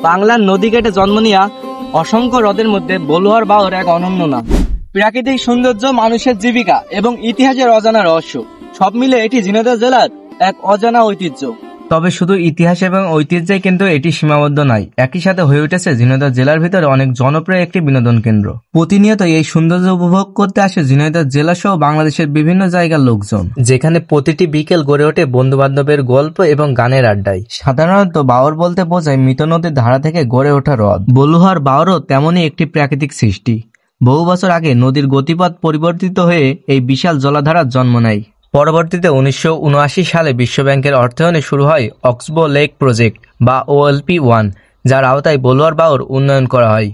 বাংলার নদী কেটে জন্ম নেওয়া অসংখ্য হ্রদের মধ্যে বলুয়ার বাওর এক অনন্য নাম। প্রাকৃতিক সৌন্দর্য, মানুষের জীবিকা এবং ইতিহাসের অজানা রহস্য সব মিলে এটি ঝিনাইদহ জেলার এক অজানা ঐতিহ্য। তবে শুধু ইতিহাস এবং ঐতিহ্যে কিন্তু এটি সীমাবদ্ধ নয়, একই সাথে হয়ে উঠেছে ঝিনাইদহ জেলার ভিতরে অনেক জনপ্রিয় একটি বিনোদন কেন্দ্র। প্রতিনিয়ত এই সৌন্দর্য উপভোগ করতে আসে ঝিনাইদহ জেলা সহ বাংলাদেশের বিভিন্ন জায়গার লোকজন, যেখানে প্রতিটি বিকেল গড়ে ওঠে বন্ধু বান্ধবের গল্প এবং গানের আড্ডায়। সাধারণত বাওর বলতে বোঝায় মৃত নদীর ধারা থেকে গড়ে ওঠা হ্রদ। বলুয়ার বাওরও তেমনই একটি প্রাকৃতিক সৃষ্টি। বহু বছর আগে নদীর গতিপথ পরিবর্তিত হয়ে এই বিশাল জলাধারার জন্ম নেয়। পরবর্তীতে 1979 সালে বিশ্বব্যাংকের অর্থায়নে শুরু হয় অক্সবো লেক প্রজেক্ট বা OLP-1, যার আওতায় বলুয়ার বাওর উন্নয়ন করা হয়।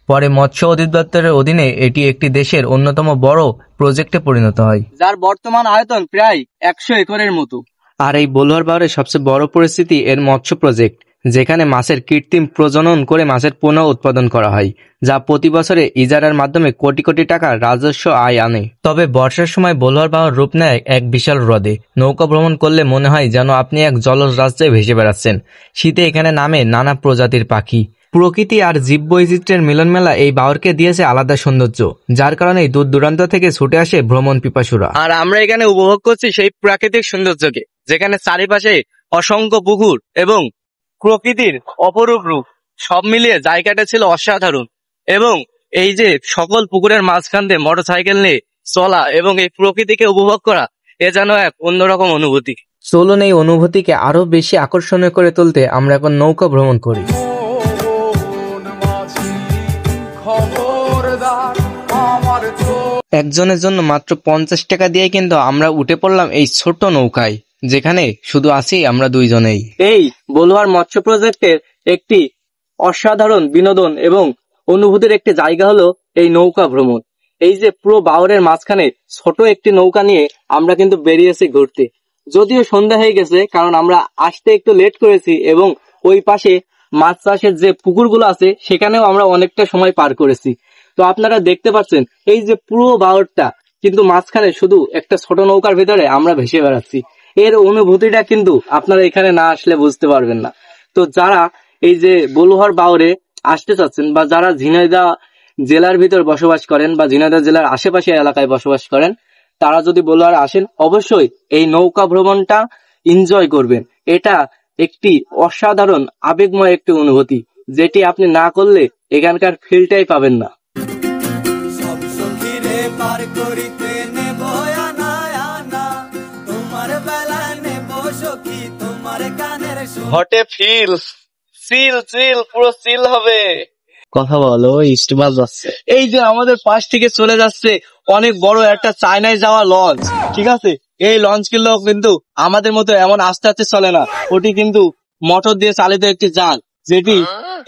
পরে মৎস্য অধিদপ্তরের অধীনে এটি একটি দেশের অন্যতম বড় প্রজেক্টে পরিণত হয়, যার বর্তমান আয়তন প্রায় 100 একরের মতো। আর এই বলুয়ার বাওরের সবচেয়ে বড় পরিস্থিতি এর মৎস্য প্রজেক্ট, যেখানে মাছের কৃত্রিম প্রজনন করে মাছের পুনঃ উৎপাদন করা হয়, যা প্রতি বছরে ইজারার মাধ্যমে কোটি কোটি টাকার রাজস্ব আয় আনে। তবে বর্ষার সময় বলুয়ার বাওর রূপ নেয় এক বিশাল হ্রদে। নৌকা ভ্রমণ করলে মনে হয় যেন আপনি এক জলজ রাজ্যে ভেসে বেড়াচ্ছেন। শীতে এখানে নামে নানা প্রজাতির পাখি। প্রকৃতি আর জীববৈচিত্র্যের মিলনমেলা এই বাওরকে দিয়েছে আলাদা সৌন্দর্য, যার কারণে দূর দূরান্ত থেকে ছুটে আসে ভ্রমণ পিপাসুরা। আর আমরা এখানে উপভোগ করছি সেই প্রাকৃতিক সৌন্দর্যকে, যেখানে চারিপাশে অসংখ্য পুকুর এবং প্রকৃতির অপরূপ রূপ সব মিলিয়ে জায়গাটা ছিল অসাধারণ। এবং এই যে সকল পুকুরের মাঝখান দিয়ে মোটরসাইকেল নিয়ে চলা এবং এই প্রকৃতিকে উপভোগ করা, এ যেন এক অন্যরকম অনুভূতি। চলুন এই অনুভূতিকে আরো বেশি আকর্ষণীয় করে তুলতে আমরা এখন নৌকা ভ্রমণ করি। একজনের জন্য মাত্র 50 টাকা দিয়ে কিন্তু আমরা উঠে পড়লাম এই ছোট্ট নৌকায়, যেখানে শুধু আছি আমরা দুইজনেই। এই বলুয়ার মৎস্য প্রজেক্টের একটি অসাধারণ বিনোদন এবং অনুভূতির একটি জায়গা হলো এই নৌকা ভ্রমণ। এই যে পুরো বাওরের মাঝখানে ছোট একটি নৌকা নিয়ে আমরা কিন্তু বেরিয়েছি ঘুরতে। যদিও সন্ধ্যা হয়ে গেছে, কারণ আমরা আসতে একটু লেট করেছি এবং ওই পাশে মাছ চাষের যে পুকুরগুলো আছে সেখানেও আমরা অনেকটা সময় পার করেছি। তো আপনারা দেখতে পাচ্ছেন এই যে পুরো বাওরটা কিন্তু মাঝখানে শুধু একটা ছোট নৌকার ভিতরে আমরা ভেসে বেড়াচ্ছি। এর অনুভূতিটা কিন্তু আপনারা এখানে না আসলে বুঝতে পারবেন না। তো যারা এই যে বলুয়ার বাওরে আসতে চাচ্ছেন বা যারা ঝিনাইদহ জেলার ভিতর বসবাস করেন বা ঝিনাইদহ জেলার আশেপাশে এলাকায় বসবাস করেন, তারা যদি বলুয়ার আসেন অবশ্যই এই নৌকা ভ্রমণটা এনজয় করবেন। এটা একটি অসাধারণ আবেগময় একটি অনুভূতি, যেটি আপনি না করলে এখানকার ফিলটাই পাবেন না। হটে ফিল চিল চিল পুরো চিল হবে। কথা বলো, স্টিমার যাচ্ছে। এই যে আমাদের পাশ থেকে চলে যাচ্ছে অনেক বড় একটা চায়নায় যাওয়া লঞ্চ, ঠিক আছে? এই লঞ্চ গুলো কিন্তু আমাদের মতো এমন আস্তে আস্তে চলে না, ওটি কিন্তু মোটর দিয়ে চালিত একটি যান, যেটি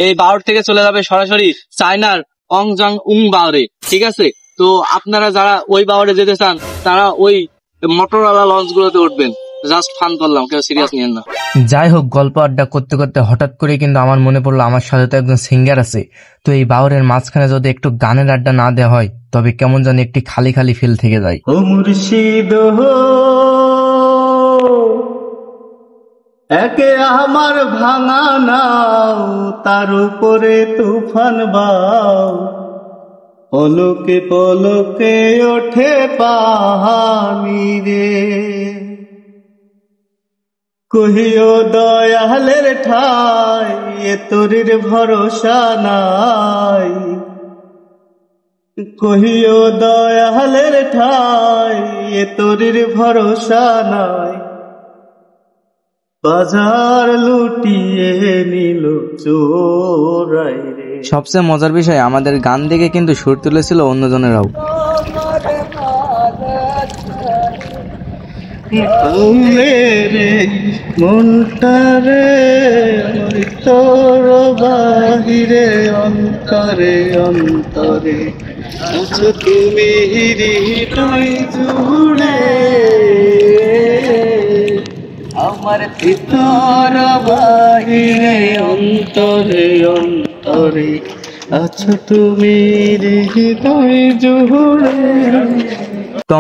এই বাওর থেকে চলে যাবে সরাসরি চায়নার অংজং উং বাওরে, ঠিক আছে? তো আপনারা যারা ওই বাওরে যেতে চান তারা ওই মোটরওয়ালা লঞ্চ গুলোতে উঠবেন। জাস্ট ফান করলাম, কেউ সিরিয়াস নিয়েন না। যাই হোক, গল্প আড্ডা করতে করতে হঠাৎ করে কিন্তু আমার মনে পড়লো আমার সাথে তো একজন সিঙ্গার আছে। তো এই বাওরের মাঝখানে যদি একটু গানের আড্ডা না দেওয়া হয় তবে কেমন জানি একটি খালি খালি ফিল থেকে যায়। ও মুর্শিদ একে আমার ভাঙা নাও, তার উপরে তুফান বাও, পলকে পলকে ওঠে পাহাড়ি রে, কহিও দয়ালের ঠাই এ তোরির ভরসা নাই, কহিও দয়ালের ঠাই এ তোরির ভরসা নাই, বাজার লুটিয়ে নিল চোরাই রে। সবচেয়ে মজার বিষয়, আমাদের গান দেখে কিন্তু সুর তুলেছিল অন্যজনেরাও। মনটারে তোর বাহিরে অন্তরে অন্তরে আছো তুমি হৃদয় জুড়ে, আমার ভিতর বাহিরে অন্তরে অন্তরে আছো তুমি হৃদয় জুড়ে।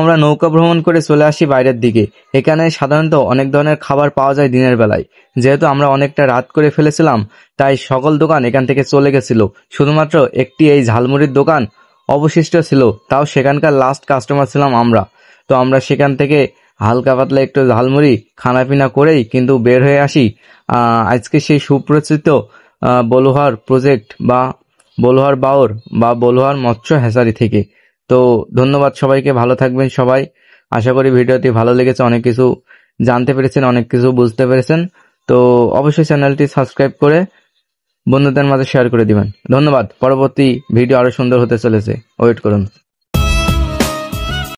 আমরা নৌকা ভ্রমণ করে চলে আসি বাইরের দিকে। এখানে সাধারণত অনেক ধরনের খাবার পাওয়া যায় দিনের বেলায়। যেহেতু আমরা অনেকটা রাত করে ফেলেছিলাম, তাই সকল দোকান এখান থেকে চলে গেছিল। শুধুমাত্র একটি এই ঝালমুড়ির দোকান অবশিষ্ট ছিল, তাও সেখানকার লাস্ট কাস্টমার ছিলাম আমরা। তো আমরা সেখান থেকে হালকা পাতলা একটু ঝালমুড়ি খানাপিনা করেই কিন্তু বের হয়ে আসি আজকে সেই সুপরিচিত বলুহার প্রজেক্ট বা বলুহার বাওর বা বলুহার মৎস্য হ্যাচারি থেকে। তো ধন্যবাদ সবাইকে, ভালো থাকবেন সবাই। আশা করি ভিডিওটি ভালো লেগেছে, অনেক কিছু জানতে পেরেছেন, অনেক কিছু বুঝতে পেরেছেন। তো অবশ্যই চ্যানেলটি সাবস্ক্রাইব করে বন্ধুদের মাঝে শেয়ার করে দিবেন। ধন্যবাদ। পরবর্তী ভিডিও আরো সুন্দর হতে চলেছে, ওয়েট করুন।